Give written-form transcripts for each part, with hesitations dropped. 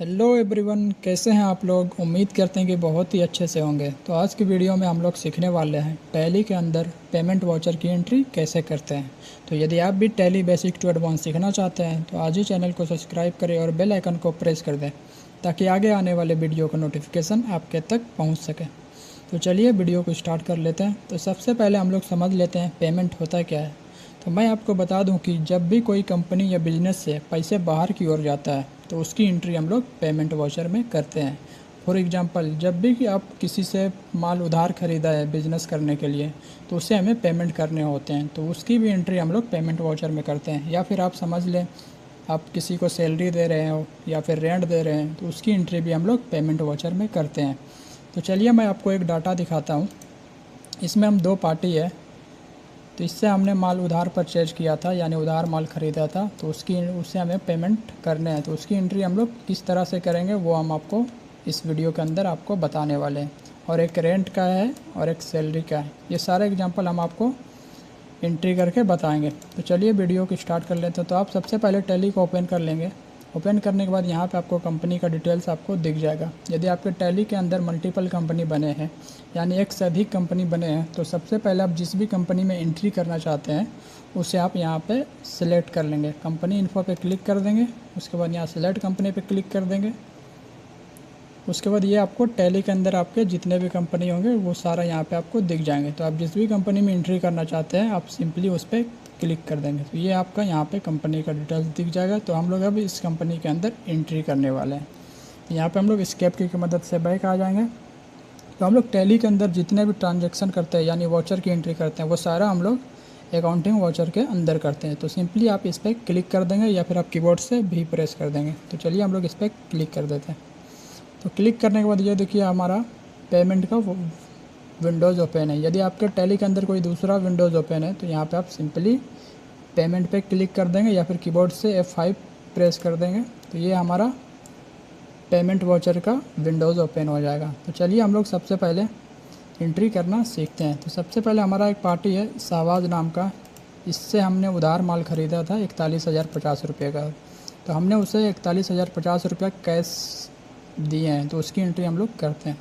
Hello everyone, कैसे हैं आप लोग। उम्मीद करते हैं कि बहुत ही अच्छे से होंगे। तो आज की वीडियो में हम लोग सीखने वाले हैं टैली के अंदर पेमेंट वाउचर की एंट्री कैसे करते हैं। तो यदि आप भी टैली बेसिक टू एडवांस सीखना चाहते हैं तो आज ही चैनल को सब्सक्राइब करें और बेल आइकन को प्रेस कर दें ताकि आगे आने वाले वीडियो का नोटिफिकेशन आपके तक पहुँच सके। तो चलिए वीडियो को स्टार्ट कर लेते हैं। तो सबसे पहले हम लोग समझ लेते हैं पेमेंट होता क्या है। तो मैं आपको बता दूं कि जब भी कोई कंपनी या बिज़नेस से पैसे बाहर की ओर जाता है तो उसकी एंट्री हम लोग पेमेंट वाउचर में करते हैं। फॉर एग्जांपल, जब भी कि आप किसी से माल उधार ख़रीदा है बिज़नेस करने के लिए तो उससे हमें पेमेंट करने होते हैं, तो उसकी भी एंट्री हम लोग पेमेंट वाउचर में करते हैं। या फिर आप समझ लें आप किसी को सैलरी दे रहे हो या फिर रेंट दे रहे हैं तो उसकी एंट्री भी हम लोग पेमेंट वाउचर में करते हैं। तो चलिए मैं आपको एक डाटा दिखाता हूँ। इसमें हम दो पार्टी है, तो इससे हमने माल उधार परचेज किया था यानी उधार माल ख़रीदा था, तो उससे हमें पेमेंट करने हैं। तो उसकी एंट्री हम लोग किस तरह से करेंगे वो हम आपको इस वीडियो के अंदर आपको बताने वाले हैं। और एक रेंट का है और एक सैलरी का है। ये सारे एग्जांपल हम आपको एंट्री करके बताएंगे। तो चलिए वीडियो को स्टार्ट कर लेते हैं। तो आप सबसे पहले टैली को ओपन कर लेंगे। ओपन करने के बाद यहाँ पे आपको कंपनी का डिटेल्स आपको दिख जाएगा। यदि आपके टैली के अंदर मल्टीपल कंपनी बने हैं यानी एक से अधिक कंपनी बने हैं तो सबसे पहले आप जिस भी कंपनी में एंट्री करना चाहते हैं उसे आप यहाँ पे सिलेक्ट कर लेंगे। कंपनी इन्फो पे क्लिक कर देंगे, उसके बाद यहाँ सिलेक्ट कंपनी पे क्लिक कर देंगे। उसके बाद ये आपको टैली के अंदर आपके जितने भी कंपनी होंगे वो सारा यहाँ पे आपको दिख जाएंगे। तो आप जिस भी कंपनी में एंट्री करना चाहते हैं आप सिंपली उस पर क्लिक कर देंगे तो ये आपका यहाँ पे कंपनी का डिटेल्स दिख जाएगा। तो हम लोग अब इस कंपनी के अंदर एंट्री करने वाले हैं। यहाँ पे हम लोग एस्केप की मदद से बैक आ जाएंगे। तो हम लोग टैली के अंदर जितने भी ट्रांजेक्शन करते हैं यानी वाउचर की एंट्री करते हैं वो सारा हम लोग अकाउंटिंग वाउचर के अंदर करते हैं। तो सिंपली आप इस पर क्लिक कर देंगे या फिर आप कीबोर्ड से भी प्रेस कर देंगे। तो चलिए हम लोग इस पर क्लिक कर देते हैं। तो क्लिक करने के बाद ये देखिए हमारा पेमेंट का विंडोज़ ओपन है। यदि आपके टैली के अंदर कोई दूसरा विंडोज़ ओपन है तो यहाँ पे आप सिंपली पेमेंट पे क्लिक कर देंगे या फिर कीबोर्ड से F5 प्रेस कर देंगे तो ये हमारा पेमेंट वाउचर का विंडोज़ ओपन हो जाएगा। तो चलिए हम लोग सबसे पहले एंट्री करना सीखते हैं। तो सबसे पहले हमारा एक पार्टी है शाहबाज नाम का, इससे हमने उधार माल ख़रीदा था 41,050 रुपये का। तो हमने उसे 41,050 रुपये कैश दिए हैं तो उसकी एंट्री हम लोग करते हैं।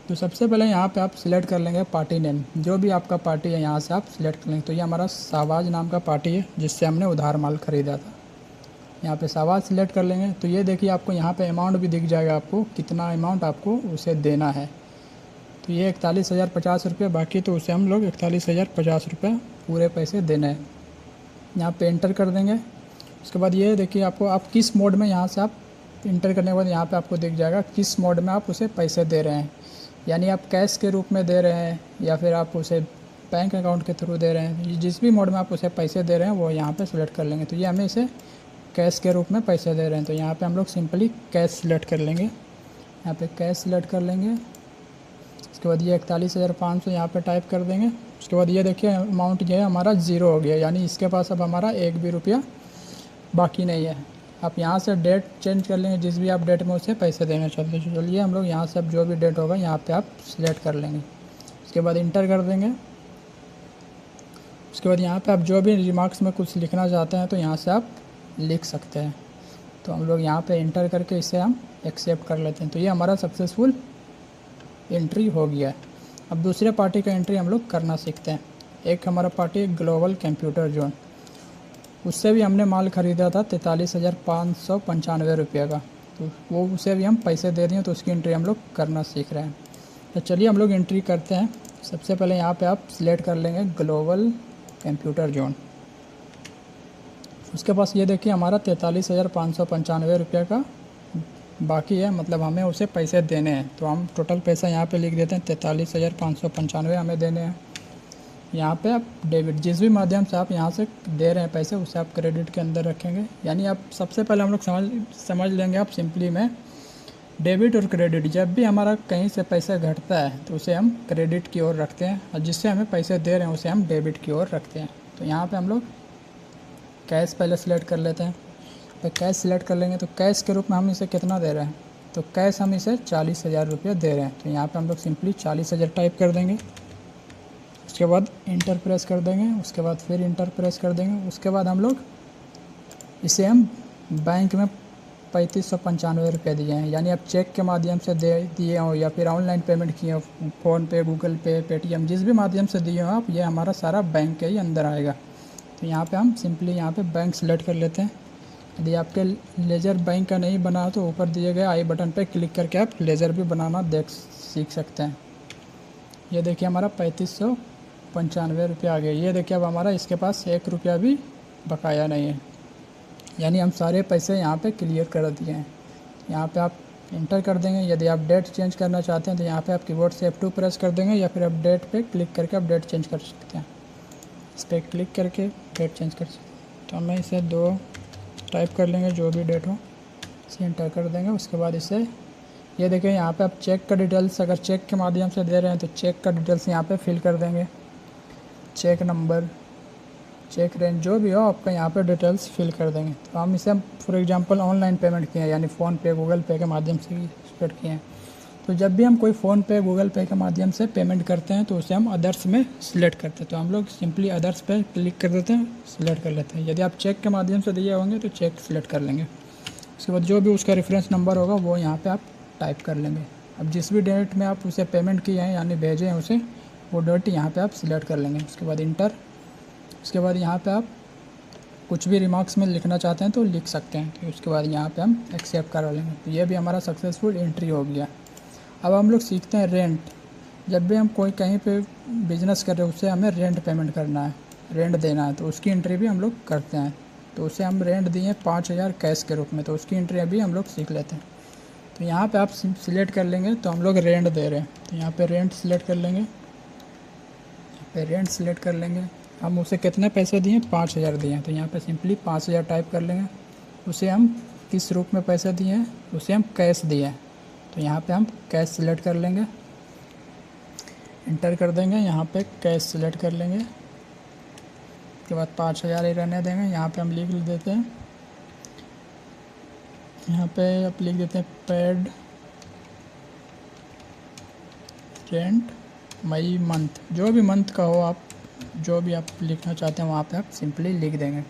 तो सबसे पहले यहाँ पे आप सिलेक्ट कर लेंगे पार्टी नेम, जो भी आपका पार्टी है यहाँ से आप सिलेक्ट कर लेंगे। तो ये हमारा शाहबाज नाम का पार्टी है जिससे हमने उधार माल ख़रीदा था। यहाँ पे शाहबाज सिलेक्ट कर लेंगे। तो ये देखिए आपको यहाँ पे अमाउंट भी दिख जाएगा, आपको कितना अमाउंट आपको उसे देना है। तो ये 41,050 रुपये बाकी, तो उसे हम लोग 41,050 रुपये पूरे पैसे देने हैं। यहाँ पे एंटर कर देंगे। उसके बाद ये देखिए आपको आप किस मोड में, यहाँ से आप इंटर करने के बाद यहाँ पे आपको दिख जाएगा किस मोड में आप उसे पैसे दे रहे हैं। यानी आप कैश के रूप में दे रहे हैं या फिर आप उसे बैंक अकाउंट के थ्रू दे रहे हैं। जिस भी मोड में आप उसे पैसे दे रहे हैं वो यहाँ पे सिलेक्ट कर लेंगे। तो ये हमें इसे कैश के रूप में पैसे दे रहे हैं तो यहाँ पे हम लोग सिंपली कैश सिलेक्ट कर लेंगे। यहाँ पे कैश सिलेक्ट कर लेंगे। उसके बाद ये 41,500 यहाँ पे टाइप कर देंगे। उसके बाद ये देखिए अमाउंट जो है हमारा ज़ीरो हो गया, यानी इसके पास अब हमारा एक भी रुपया बाकी नहीं है। आप यहाँ से डेट चेंज कर लेंगे, जिस भी आप डेट में उसे पैसे देना चाहते हैं। चलिए हम लोग यहाँ से अब जो भी डेट होगा यहाँ पे आप सिलेक्ट कर लेंगे। उसके बाद इंटर कर देंगे। उसके बाद यहाँ पे आप जो भी रिमार्क्स में कुछ लिखना चाहते हैं तो यहाँ से आप लिख सकते हैं। तो हम लोग यहाँ पे इंटर करके इसे हम एक्सेप्ट कर लेते हैं। तो ये हमारा सक्सेसफुल एंट्री हो गया है। अब दूसरे पार्टी का एंट्री हम लोग करना सीखते हैं। एक हमारा पार्टी ग्लोबल कंप्यूटर जोन, उससे भी हमने माल ख़रीदा था 43,595 रुपये का। तो वो उसे भी हम पैसे दे दिए तो उसकी एंट्री हम लोग करना सीख रहे हैं। तो चलिए हम लोग एंट्री करते हैं। सबसे पहले यहाँ पे आप सिलेक्ट कर लेंगे ग्लोबल कंप्यूटर जोन। उसके पास ये देखिए हमारा 43,595 रुपये का बाकी है, मतलब हमें उसे पैसे देने हैं। तो हम टोटल पैसा यहाँ पे लिख देते हैं 43,595 हमें देने हैं। यहाँ पे आप डेबिट, जिस भी माध्यम से आप यहाँ से दे रहे हैं पैसे उसे आप क्रेडिट के अंदर रखेंगे। यानी आप सबसे पहले हम लोग समझ लेंगे आप सिंपली में डेबिट और क्रेडिट, जब भी हमारा कहीं से पैसा घटता है तो उसे हम क्रेडिट की ओर रखते हैं और जिससे हमें पैसे दे रहे हैं उसे हम डेबिट की ओर रखते हैं। तो यहाँ पर हम लोग कैश पहले सिलेक्ट कर लेते हैं। तो कैश सिलेक्ट कर लेंगे तो कैश के रूप में हम इसे कितना दे रहे हैं, तो कैश हम इसे 40,000 रुपये दे रहे हैं। तो यहाँ पे हम लोग सिंपली 40,000 टाइप कर देंगे। उसके बाद इंटर प्रेस कर देंगे। उसके बाद फिर इंटर प्रेस कर देंगे। उसके बाद हम लोग इसे हम बैंक में ₹3595 दिए हैं। यानी आप चेक के माध्यम से दिए हो या फिर ऑनलाइन पेमेंट किए हो, फ़ोनपे, गूगल पे, पेटीएम, जिस भी माध्यम से दिए हो आप, ये हमारा सारा बैंक के ही अंदर आएगा। तो यहाँ पे हम सिंपली यहाँ पे बैंक सेलेक्ट कर लेते हैं। यदि आपके लेज़र बैंक का नहीं बना तो ऊपर दिए गए आई बटन पे क्लिक करके आप लेज़र भी बनाना सीख सकते हैं। ये देखिए हमारा ₹3595 आ गया। ये देखिए अब हमारा इसके पास ₹1 भी बकाया नहीं है, यानी हम सारे पैसे यहाँ पे क्लियर कर दिए हैं। यहाँ पे आप इंटर कर देंगे। यदि आप डेट चेंज करना चाहते हैं तो यहाँ पे आप कीबोर्ड से F2 प्रेस कर देंगे या फिर आप डेट पे क्लिक करके आप डेट चेंज कर सकते हैं। इस पर क्लिक करके डेट चेंज कर सकते हैं। तो हमें इसे 2 टाइप कर लेंगे, जो भी डेट हो इसे इंटर कर देंगे। उसके बाद इसे ये देखिए यहाँ पे आप चेक का डिटेल्स, अगर चेक के माध्यम से दे रहे हैं तो चेक का डिटेल्स यहाँ पे फिल कर देंगे। चेक नंबर, चेक रेंज, जो भी हो आपका यहाँ पे डिटेल्स फिल कर देंगे। तो हम इसे फॉर एग्जांपल ऑनलाइन पेमेंट किए हैं, यानी फ़ोनपे, गूगल पे के माध्यम से पेड किए हैं। तो जब भी हम कोई फ़ोनपे, गूगल पे के माध्यम से पेमेंट करते हैं तो उसे हम अदर्स में सिलेक्ट करते हैं। तो हम लोग सिंपली अदर्स पे क्लिक कर देते हैं, सिलेक्ट कर लेते हैं। यदि आप चेक के माध्यम से दिए होंगे तो चेक सिलेक्ट कर लेंगे। उसके बाद जो भी उसका रेफरेंस नंबर होगा वो यहाँ पे आप टाइप कर लेंगे। अब जिस भी डेट में आप उसे पेमेंट किए हैं यानी भेजे हैं उसे, वो डेट यहाँ पे आप सिलेक्ट कर लेंगे। उसके बाद इंटर। उसके बाद यहाँ पे आप कुछ भी रिमार्क्स में लिखना चाहते हैं तो लिख सकते हैं। तो उसके बाद यहाँ पे हम एक्सेप्ट करा लेंगे। तो ये भी हमारा सक्सेसफुल एंट्री हो गया। अब हम लोग सीखते हैं रेंट। जब भी हम कोई कहीं पे बिजनेस कर रहे हैं उसे हमें रेंट पेमेंट करना है, रेंट देना है, तो उसकी एंट्री भी हम लोग करते हैं। तो उसे हम रेंट दिए 5000 कैश के रूप में, तो उसकी एंट्री अभी हम लोग सीख लेते हैं। तो यहाँ पे आप सिलेक्ट कर लेंगे तो हम लोग रेंट दे रहे हैं, तो यहाँ पे रेंट सिलेक्ट कर लेंगे। यहाँ पे रेंट सिलेक्ट कर लेंगे। हम उसे कितने पैसे दिए, 5000 दिए हैं, तो यहाँ पे सिंपली 5000 टाइप कर लेंगे। उसे हम किस रूप में पैसे दिए हैं, उसे हम कैश दिए हैं, तो यहाँ पे हम कैश सिलेक्ट कर लेंगे, इंटर कर देंगे। यहाँ पे कैश सिलेक्ट कर लेंगे। उसके बाद 5000 ही रहने देंगे। यहाँ पे हम लिख देते हैं, यहाँ पे आप लिख देते हैं पेड रेंट मई मंथ, जो भी मंथ का हो, आप जो भी आप लिखना चाहते हैं वहाँ पे आप सिंपली लिख देंगे।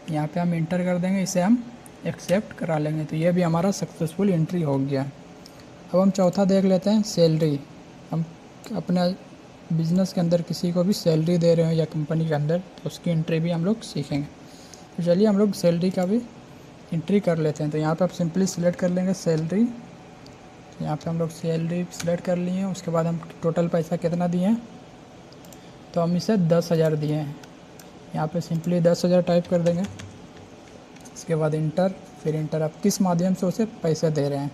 यहाँ पे हम इंटर कर देंगे, इसे हम एक्सेप्ट करा लेंगे। तो ये भी हमारा सक्सेसफुल एंट्री हो गया। अब हम चौथा देख लेते हैं, सैलरी। हम अपने बिजनेस के अंदर किसी को भी सैलरी दे रहे हो या कंपनी के अंदर, तो उसकी एंट्री भी हम लोग सीखेंगे। तो चलिए हम लोग सैलरी का भी एंट्री कर लेते हैं। तो यहाँ पे आप सिंपली सिलेक्ट कर लेंगे सैलरी। तो यहाँ पे हम लोग सैलरी सिलेक्ट कर लिए हैं। उसके बाद हम टोटल पैसा कितना दिए हैं, तो हम इसे 10,000 दिए हैं। यहाँ पे सिंपली 10,000 टाइप कर देंगे। इसके बाद इंटर, फिर इंटर। आप किस माध्यम से उसे पैसे दे रहे हैं,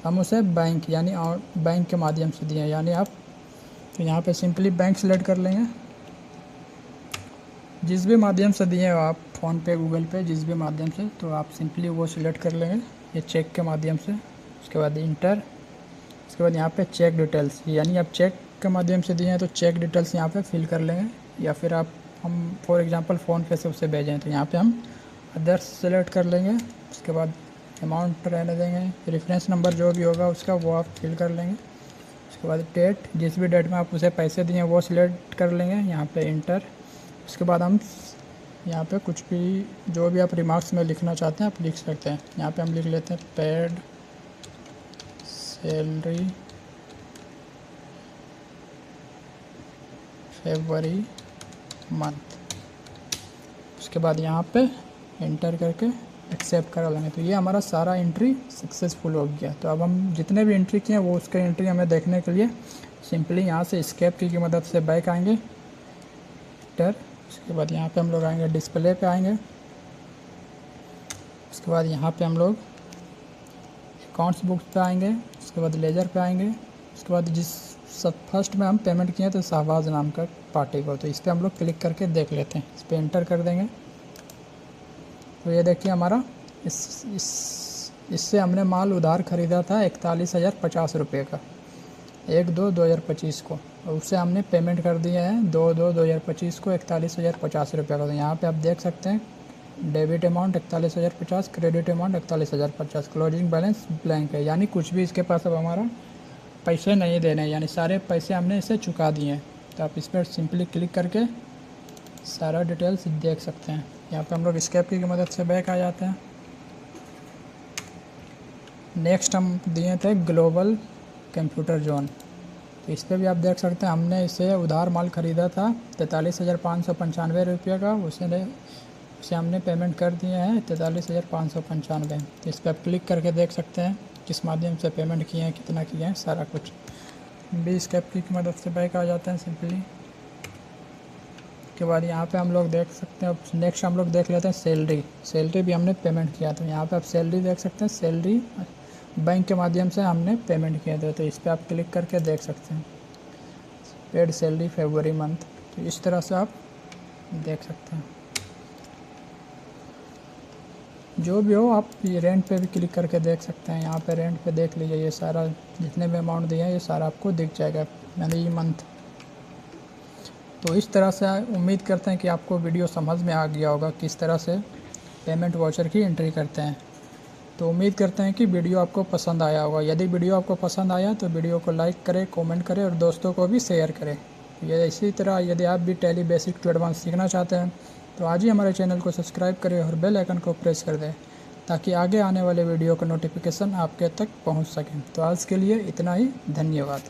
हम उसे बैंक यानी बैंक के माध्यम से दिए, यानी आप, तो यहाँ पे सिंपली बैंक सेलेक्ट कर लेंगे। जिस भी माध्यम से दिए हो आप, फ़ोनपे, गूगल पे, जिस भी माध्यम से, तो आप सिंपली वो सिलेक्ट कर लेंगे, ये चेक के माध्यम से। उसके बाद इंटर। उसके बाद यहाँ पे चेक डिटेल्स, यानी आप चेक के माध्यम से दिए हैं तो चेक डिटेल्स यहाँ पे फिल कर लेंगे, या फिर आप हम फॉर एग्जांपल फ़ोनपे से उसे भेजें तो यहाँ पे हम अदर्स सेलेक्ट कर लेंगे। उसके बाद अमाउंट रहने देंगे, रेफरेंस नंबर जो भी होगा उसका वो आप फिल कर लेंगे। उसके बाद डेट, जिस भी डेट में आप उसे पैसे दिए वो सिलेक्ट कर लेंगे, यहाँ पे इंटर। उसके बाद हम यहाँ पे कुछ भी जो भी आप रिमार्क्स में लिखना चाहते हैं आप लिख सकते हैं। यहाँ पे हम लिख लेते हैं पेड सैलरी फरवरी मंथ। उसके बाद यहाँ पे इंटर करके एक्सेप्ट करा लेंगे। तो ये हमारा सारा एंट्री सक्सेसफुल हो गया। तो अब हम जितने भी एंट्री किए हैं वो उसका एंट्री हमें देखने के लिए सिंपली यहाँ से एस्केप की मदद से बैक आएंगे, इंटर। उसके बाद यहाँ पे हम लोग आएंगे, डिस्प्ले पे आएंगे। उसके बाद यहाँ पे हम लोग अकाउंट्स बुक्स पे आएंगे। उसके बाद लेजर पे आएंगे। उसके बाद जिस फर्स्ट में हम पेमेंट किए थे शाहबाज नाम का पार्टी को, तो इस पर हम लोग क्लिक करके देख लेते हैं। इस पर इंटर कर देंगे। तो ये देखिए हमारा इससे हमने माल उधार ख़रीदा था 41,050 रुपये का 1/2/2025 को, और उससे हमने पेमेंट कर दिया है 2/2/2025 को 41,050 रुपये का। तो यहाँ पे आप देख सकते हैं debit amount 41,050, credit amount 41,050, closing balance blank है, यानी कुछ भी इसके पास अब हमारा पैसे नहीं देने, यानी सारे पैसे हमने इसे चुका दिए हैं। तो आप इस पर सिंपली क्लिक करके सारा डिटेल्स देख सकते हैं। यहाँ पे हम लोग एस्केप की मदद से बैक आ जाते हैं। नेक्स्ट हम दिए थे ग्लोबल कंप्यूटर जोन, तो इस पर भी आप देख सकते हैं हमने इसे उधार माल ख़रीदा था 43,595 रुपये का, उसे हमने पेमेंट कर दिए हैं 43,595। तो इस पर आप क्लिक करके देख सकते हैं किस माध्यम से पेमेंट किए हैं, कितना किए हैं, सारा कुछ। भी स्केप की मदद से बैक आ जाते हैं सिंपली। के बाद यहाँ पे हम लोग देख सकते हैं, नेक्स्ट हम लोग देख लेते हैं सैलरी भी हमने पेमेंट किया था। यहाँ पे आप सैलरी देख सकते हैं, सैलरी बैंक के माध्यम से हमने पेमेंट किए थे, तो इस पर आप क्लिक करके देख सकते हैं पेड सैलरी फरवरी मंथ। तो इस तरह से आप देख सकते हैं। जो भी हो आप ये रेंट पे भी क्लिक करके देख सकते हैं। यहाँ पे रेंट पे देख लीजिए, ये सारा जितने भी अमाउंट दिया है ये सारा आपको दिख जाएगा, यानी ये मंथ। तो इस तरह से उम्मीद करते हैं कि आपको वीडियो समझ में आ गया होगा किस तरह से पेमेंट वाउचर की एंट्री करते हैं। तो उम्मीद करते हैं कि वीडियो आपको पसंद आया होगा। यदि वीडियो आपको पसंद आया तो वीडियो को लाइक करें, कमेंट करें और दोस्तों को भी शेयर करें। ये इसी तरह यदि आप भी टैली बेसिक टू एडवांस सीखना चाहते हैं तो आज ही हमारे चैनल को सब्सक्राइब करें और बेल आइकन को प्रेस कर दें, ताकि आगे आने वाले वीडियो का नोटिफिकेशन आपके तक पहुंच सके। तो आज के लिए इतना ही, धन्यवाद।